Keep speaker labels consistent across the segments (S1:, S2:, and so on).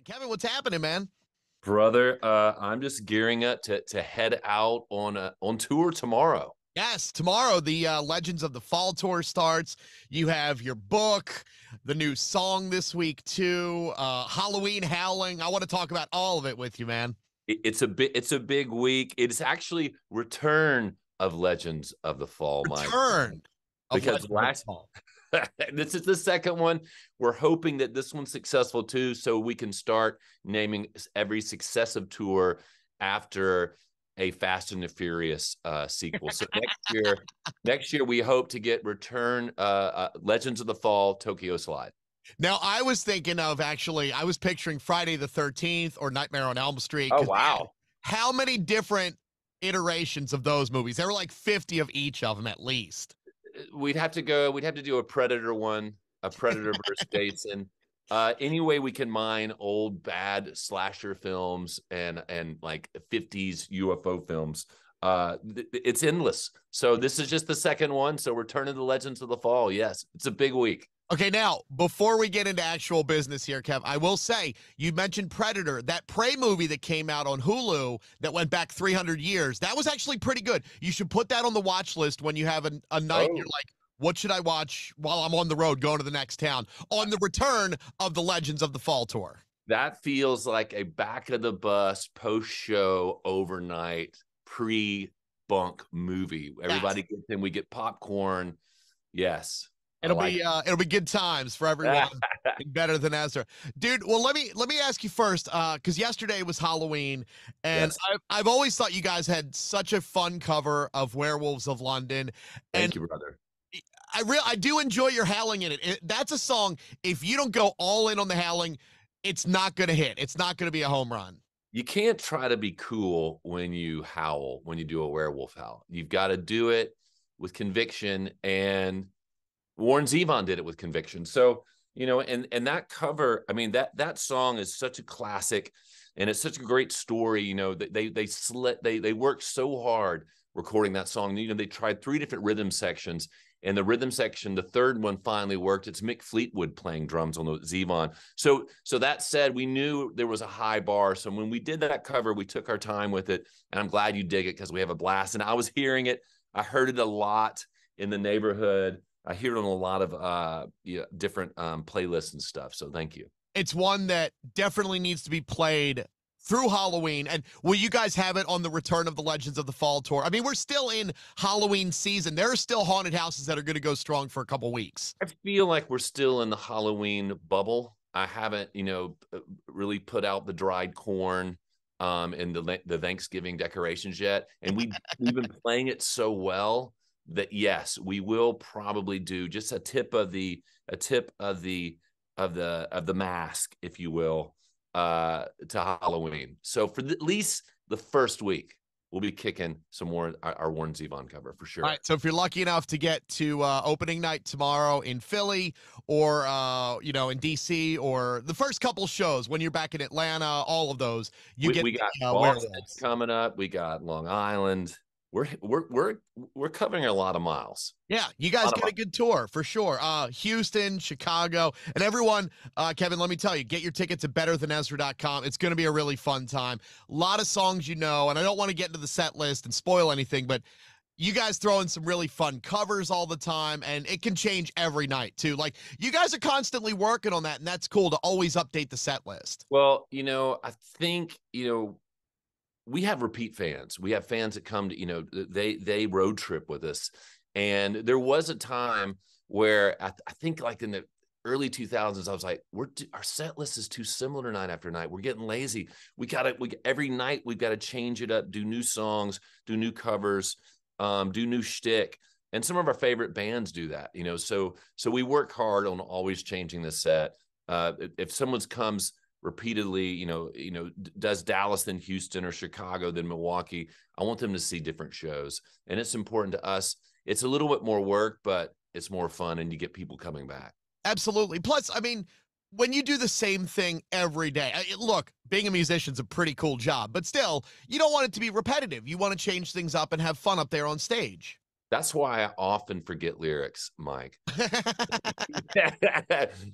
S1: Kevin, what's happening, man?
S2: Brother, I'm just gearing up to head out on tour tomorrow.
S1: Yes, tomorrow the Legends of the Fall tour starts. You have your book, the new song this week too. Halloween Howling. I want to talk about all of it with you, man.
S2: It's a big week. It's actually return of Legends of the Fall, Mike.
S1: Return of
S2: Because
S1: Legends of the
S2: last
S1: Fall.
S2: this is the second one. We're hoping that this one's successful too, so we can start naming every successive tour after a Fast and the Furious sequel. So next year we hope to get Return Legends of the Fall Tokyo Slide.
S1: Now, I was thinking of I was picturing Friday the 13th or Nightmare on Elm Street.
S2: Oh
S1: 'Cause
S2: wow.
S1: how many different iterations of those movies? There were like 50 of each of them at least.
S2: We'd have to do a Predator one, a Predator versus Jason. Any way we can mine old bad slasher films and like 50s UFO films. It's endless. So this is just the second one. So we're turning the Legends of the Fall. Yes, it's a big week.
S1: Okay, now, before we get into actual business here, Kev, I will say you mentioned Predator. That Prey movie that came out on Hulu that went back 300 years, that was actually pretty good. You should put that on the watch list when you have a night and you're
S2: Oh,
S1: like, what should I watch while I'm on the road going to the next town? On the return of the Legends of the Fall tour.
S2: that feels like a back of the bus post show overnight pre bunk movie.
S1: Yes.
S2: Everybody gets in, we get popcorn. Yes, I like
S1: It'll be good times for everyone.
S2: it.
S1: Better than Ezra, dude. Well, let me ask you first, because yesterday was Halloween, and
S2: Yes,
S1: I've always thought you guys had such a fun cover of Werewolves of London, and
S2: thank you, brother.
S1: I do enjoy your howling in it. That's a song. If you don't go all in on the howling, it's not gonna hit. It's not gonna be a home run.
S2: You can't try to be cool when you howl, when you do a werewolf howl. You've got to do it with conviction. And Warren Zevon did it with conviction. So, and that cover, I mean, that song is such a classic and it's such a great story. They worked so hard recording that song. They tried three different rhythm sections, and the rhythm section, the third one finally worked. It's Mick Fleetwood playing drums on the Zevon. So that said, we knew there was a high bar. So when we did that cover, we took our time with it, and I'm glad you dig it because we have a blast. And I was hearing it. I heard it a lot in the neighborhood. I hear it on a lot of different playlists and stuff. So thank you.
S1: It's one that definitely needs to be played through Halloween. And will you guys have it on the Return of the Legends of the Fall tour? I mean, we're still in Halloween season. There are still haunted houses that are going to go strong for a couple weeks.
S2: I feel like we're still in the Halloween bubble. I haven't, really put out the dried corn and the Thanksgiving decorations yet. And we've been playing it so well that yes, we will probably do just a tip of the mask, if you will, to Halloween. So for at least the first week, we'll be kicking some more our Warren Zevon cover for sure.
S1: All right. So if you're lucky enough to get to opening night tomorrow in Philly or, in DC or the first couple shows when you're back in Atlanta, all of those, you
S2: We,
S1: get
S2: we got
S1: the
S2: Boston
S1: werewolves.
S2: coming up. We got Long Island. We're covering a lot of miles.
S1: Yeah, you
S2: A
S1: guys
S2: lot of
S1: get a
S2: miles.
S1: good tour for sure. Houston, Chicago, and everyone, Kevin, let me tell you, get your tickets at betterthanezra.com. It's going to be a really fun time. A lot of songs and I don't want to get into the set list and spoil anything, but you guys throw in some really fun covers all the time, and it can change every night too. Like, you guys are constantly working on that, and that's cool to always update the set list.
S2: Well, I think we have repeat fans. We have fans that come to they road trip with us, and there was a time where I think like in the early 2000s, I was like, our set list is too similar night after night. We're getting lazy. Every night we've got to change it up, do new songs, do new covers, do new shtick. And some of our favorite bands do that, so we work hard on always changing the set. If someone comes repeatedly, does Dallas, then Houston, or Chicago, then Milwaukee, I want them to see different shows. And it's important to us. It's a little bit more work, but it's more fun, and you get people coming back.
S1: Absolutely. Plus, I mean, when you do the same thing every day, look, being a musician's a pretty cool job, but still, you don't want it to be repetitive. You want to change things up and have fun up there on stage.
S2: That's why I often forget lyrics, Mike.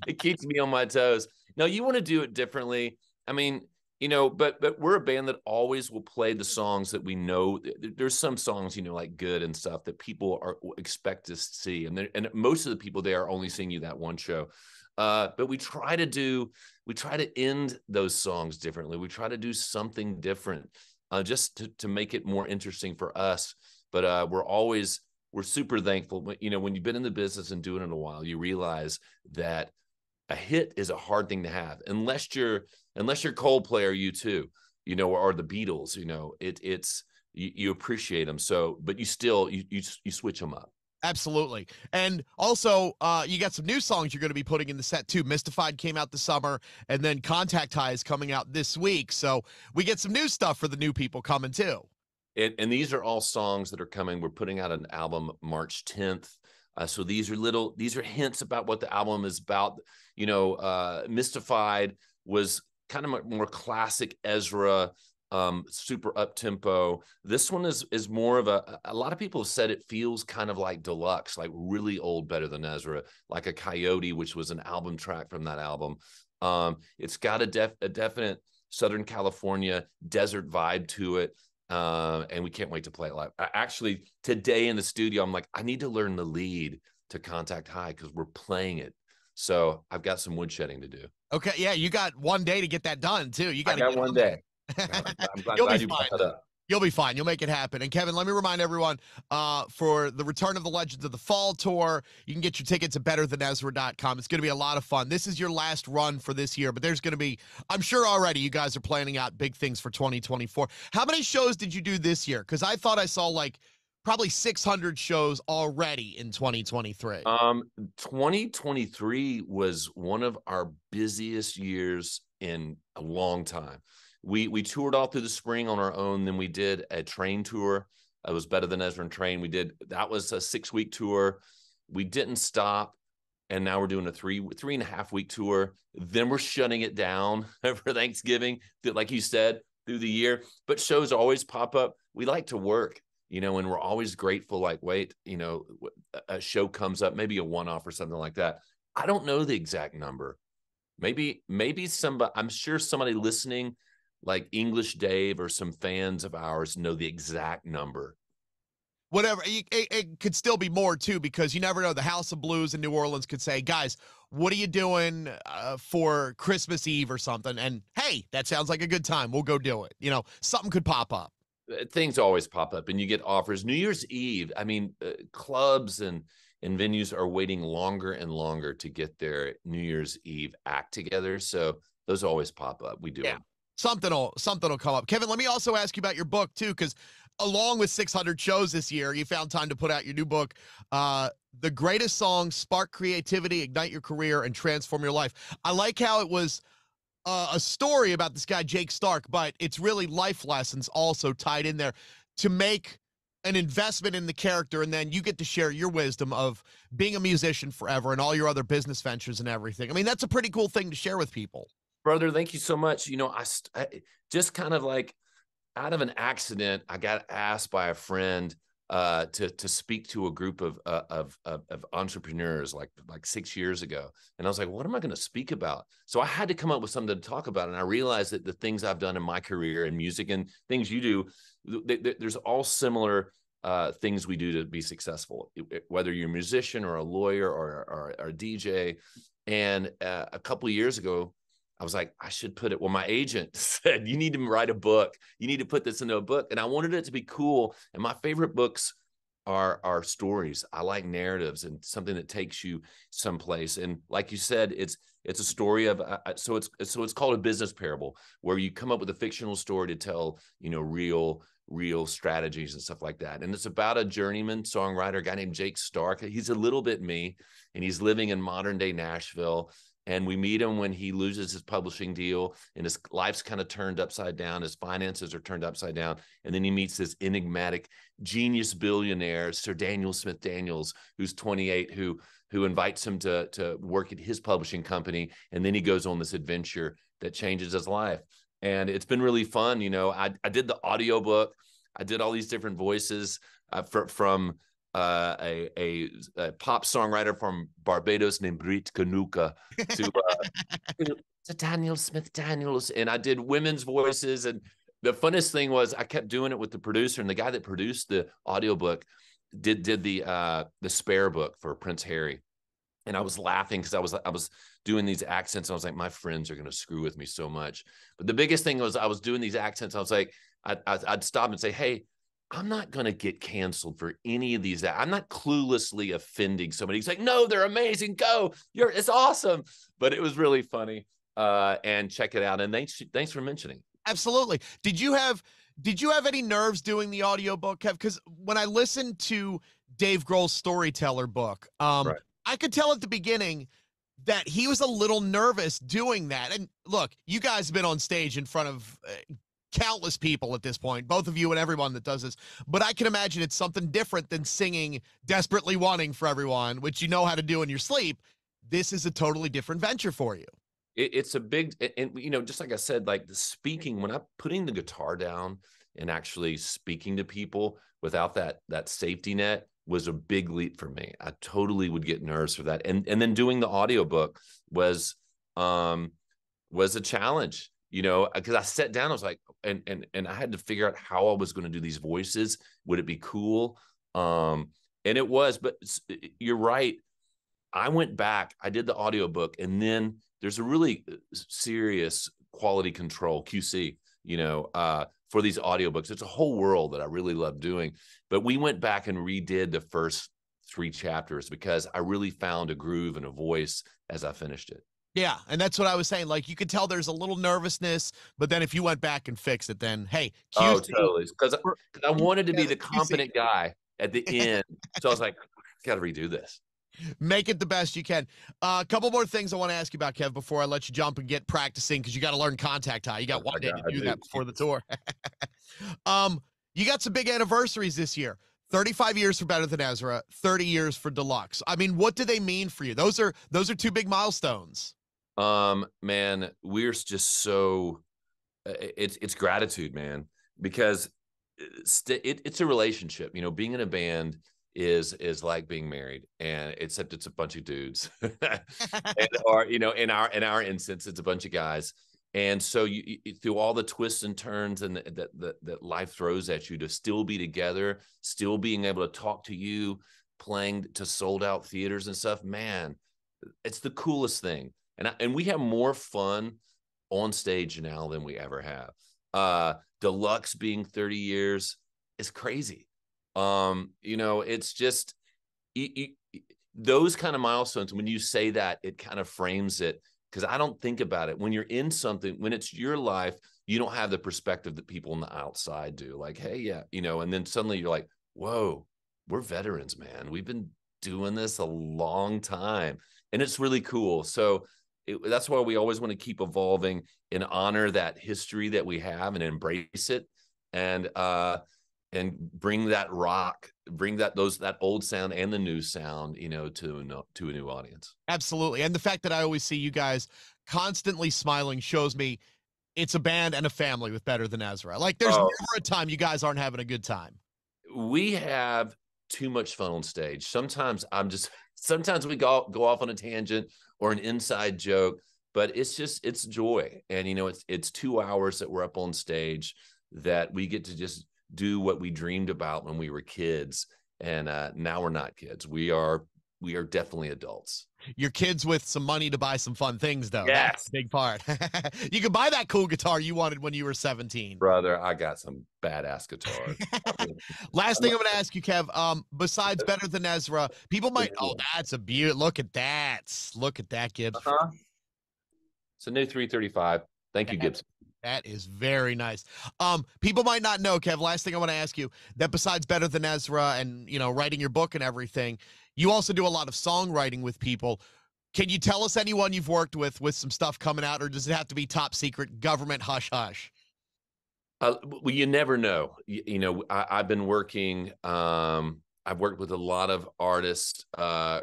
S2: It keeps me on my toes. No, you want to do it differently. I mean, but we're a band that always will play the songs that we know. There's some songs, like Good and stuff that people expect us to see. And most of the people there are only seeing you that one show. But we try to end those songs differently. We try to do something different, just to make it more interesting for us. But we're super thankful. When you've been in the business and doing it a while, you realize that a hit is a hard thing to have, unless you're Coldplay or U2, or the Beatles. You appreciate them. So, but you still you switch them up.
S1: Absolutely. And also, you got some new songs you're going to be putting in the set too. Mystified came out this summer, and then Contact High is coming out this week. So we get some new stuff for the new people coming too.
S2: And these are all songs that are coming. We're putting out an album March 10th. So these are hints about what the album is about. Mystified was kind of a more classic Ezra, super up tempo. This one is more of a lot of people have said it feels kind of like deluxe, like really old, Better Than Ezra, like a Coyote, which was an album track from that album. It's got a definite Southern California desert vibe to it. And we can't wait to play it live. Actually, today in the studio, I'm like, I need to learn the lead to Contact High because we're playing it. So I've got some woodshedding to do.
S1: Okay, yeah, you got one day to get that done too. You got to
S2: get one day. I'm glad you brought that up.
S1: You'll be fine. You'll make it happen. And Kevin, let me remind everyone, for the return of the Legends of the Fall tour, you can get your tickets at betterthanezra.com. It's going to be a lot of fun. This is your last run for this year, but there's going to be, I'm sure already you guys are planning out big things for 2024. How many shows did you do this year? Because I thought I saw like probably 600 shows already in 2023.
S2: 2023 was one of our busiest years in a long time. We toured all through the spring on our own. Then we did a train tour. It was Better Than Ezra and Train. That was a 6-week tour. We didn't stop. And now we're doing a 3.5 week tour. Then we're shutting it down for Thanksgiving, like you said, through the year. But shows always pop up. We like to work, and we're always grateful. Like, wait, a show comes up, maybe a one-off or something like that. I don't know the exact number. Maybe somebody, I'm sure somebody listening, like English Dave or some fans of ours, know the exact number.
S1: Whatever, it could still be more too, because you never know. The House of Blues in New Orleans could say, guys, what are you doing for Christmas Eve or something? And hey, that sounds like a good time. We'll go do it. Something could pop up.
S2: Things always pop up and you get offers. New Year's Eve, I mean, clubs and venues are waiting longer and longer to get their New Year's Eve act together. So those always pop up. We do them.
S1: Something will come up. Kevin, let me also ask you about your book too, because along with 600 shows this year, you found time to put out your new book, The Greatest Songs, Spark Creativity, Ignite Your Career, and Transform Your Life. I like how it was a story about this guy, Jake Stark, but it's really life lessons also tied in there to make an investment in the character, and then you get to share your wisdom of being a musician forever and all your other business ventures and everything. I mean, that's a pretty cool thing to share with people.
S2: Brother, thank you so much. I just kind of like out of an accident, I got asked by a friend to speak to a group of entrepreneurs like 6 years ago. And I was like, what am I going to speak about? So I had to come up with something to talk about. And I realized that the things I've done in my career in music and things you do, there's all similar things we do to be successful, whether you're a musician or a lawyer or a DJ. And a couple of years ago, I was like, I should put it. Well, my agent said, you need to write a book. You need to put this into a book. And I wanted it to be cool. And my favorite books are stories. I like narratives and something that takes you someplace. And like you said, it's a story of, so it's called a business parable, where you come up with a fictional story to tell, real strategies and stuff like that. And it's about a journeyman songwriter, a guy named Jake Stark. He's a little bit me, and he's living in modern day Nashville. And we meet him when he loses his publishing deal and his life's kind of turned upside down. His finances are turned upside down. And then he meets this enigmatic genius billionaire, Sir Daniel Smith Daniels, who's 28, who invites him to work at his publishing company. And then he goes on this adventure that changes his life. And it's been really fun. I did the audiobook. I did all these different voices from a pop songwriter from Barbados named Brit Kanuka to Daniel Smith Daniels, and I did women's voices. And the funnest thing was I kept doing it with the producer, and the guy that produced the audiobook did the spare book for Prince Harry. And I was laughing because I was doing these accents. And I was like, my friends are going to screw with me so much. But the biggest thing was I was doing these accents. I was like, I'd stop and say, hey, I'm not going to get canceled for any of these. I'm not cluelessly offending somebody. He's like, no, they're amazing. Go. It's awesome. But it was really funny. And check it out. And thanks for mentioning.
S1: Absolutely. Did you have any nerves doing the audiobook, Kev? Because when I listened to Dave Grohl's Storyteller book,
S2: Right.
S1: I could tell at the beginning that he was a little nervous doing that. And look, you guys have been on stage in front of countless people at this point, both of you and everyone that does this. But I can imagine it's something different than singing Desperately Wanting for Everyone, which you know how to do in your sleep. This is a totally different venture for you.
S2: It's a big, and just like I said, like the speaking, when I'm putting the guitar down and actually speaking to people without that safety net was a big leap for me. I totally would get nervous for that. And then doing the audiobook was a challenge, because I sat down, I was like, and I had to figure out how I was going to do these voices. Would it be cool? And it was, but you're right. I went back, I did the audiobook, and then there's a really serious quality control, QC, for these audiobooks. It's a whole world that I really love doing. But we went back and redid the first 3 chapters because I really found a groove and a voice as I finished it.
S1: Yeah, and that's what I was saying. Like, you could tell there's a little nervousness, but then if you went back and fixed it, then, hey, QC.
S2: Oh, totally. Because I wanted to be the competent guy at the end. So I was like, got to redo this.
S1: Make it the best you can. A couple more things I want to ask you about, Kev, before I let you jump and get practicing, because you got to learn contact high. You got one day to do that before the tour. You got some big anniversaries this year. 35 years for Better Than Ezra, 30 years for Deluxe. I mean, what do they mean for you? Those are 2 big milestones.
S2: Man, we're just so it's gratitude, man, because it's a relationship. Being in a band is like being married, and except it's a bunch of dudes, or in our instance, it's a bunch of guys. And so you through all the twists and turns and that life throws at you, to still be together, still being able to talk to you, playing to sold out theaters and stuff, man, it's the coolest thing. And we have more fun on stage now than we ever have. Deluxe being 30 years is crazy. It's just those kind of milestones. When you say that, it kind of frames it, because I don't think about it. When you're in something, when it's your life, you don't have the perspective that people on the outside do. Like, hey, yeah, and then suddenly you're like, whoa, we're veterans, man. We've been doing this a long time, and it's really cool. So that's why we always want to keep evolving and honor that history that we have and embrace it, and bring that rock, bring that old sound and the new sound, to a new audience.
S1: Absolutely. And the fact that I always see you guys constantly smiling shows me it's a band and a family with Better Than Ezra. Like, there's never a time you guys aren't having a good time.
S2: We have too much fun on stage. Sometimes we go off on a tangent or an inside joke, but it's joy. And, it's 2 hours that we're up on stage that we get to just do what we dreamed about when we were kids. And now we're not kids. We are definitely adults.
S1: You're kids with some money to buy some fun things, though.
S2: Yes.
S1: That's a big part. You could buy that cool guitar you wanted when you were 17.
S2: Brother, I got some badass guitars.
S1: Last thing I'm going to ask you, Kev, besides Better Than Ezra, people might, that's a beaut. Look at that. Look at that, Gibbs.
S2: It's a new 335. Thank you, Gibson.
S1: That is very nice. People might not know, Kev, last thing I want to ask you, that besides Better Than Ezra and, writing your book and everything, you also do a lot of songwriting with people. Can you tell us anyone you've worked with some stuff coming out, or does it have to be top secret government hush hush?
S2: Well, you never know. I've been working, I've worked with a lot of artists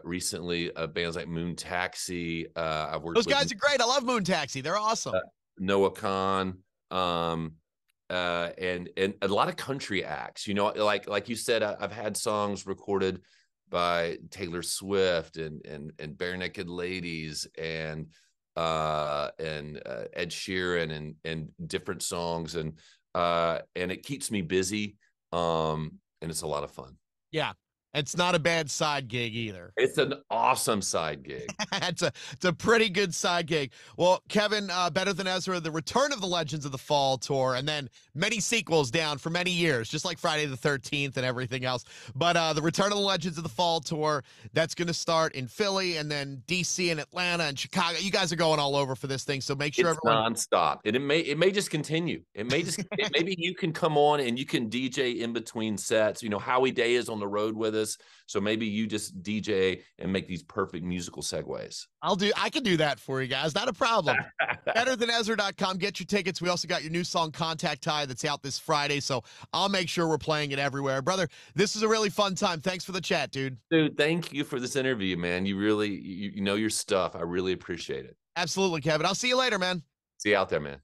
S2: recently, bands like Moon Taxi. I've worked
S1: Those guys are great. I love Moon Taxi. They're awesome.
S2: Noah Khan, and a lot of country acts. Like you said, I've had songs recorded by Taylor Swift and Bare Naked Ladies and Ed Sheeran and different songs, and it keeps me busy, and it's a lot of fun.
S1: Yeah. It's not a bad side gig either.
S2: It's an awesome side gig.
S1: It's a pretty good side gig. Well, Kevin, Better Than Ezra, the return of the Legends of the Fall tour, and then many sequels down for many years, just like Friday the 13th and everything else. But the return of the Legends of the Fall tour, that's going to start in Philly and then DC and Atlanta and Chicago. You guys are going all over for this thing, so make sure
S2: It's
S1: everyone
S2: nonstop. It may just continue. Maybe you can come on and you can DJ in between sets. You know, Howie Day is on the road with us, so maybe you just DJ and make these perfect musical segues.
S1: I can do that for you guys. Not a problem. BetterThanEzra.com. Get your tickets. We also got your new song Contact High that's out this Friday, so I'll make sure we're playing it everywhere. Brother, this is a really fun time. Thanks for the chat, dude.
S2: Dude, thank you for this interview, man. You really you know your stuff. I really appreciate it.
S1: Absolutely, Kevin. I'll see you later, man.
S2: See you out there, man.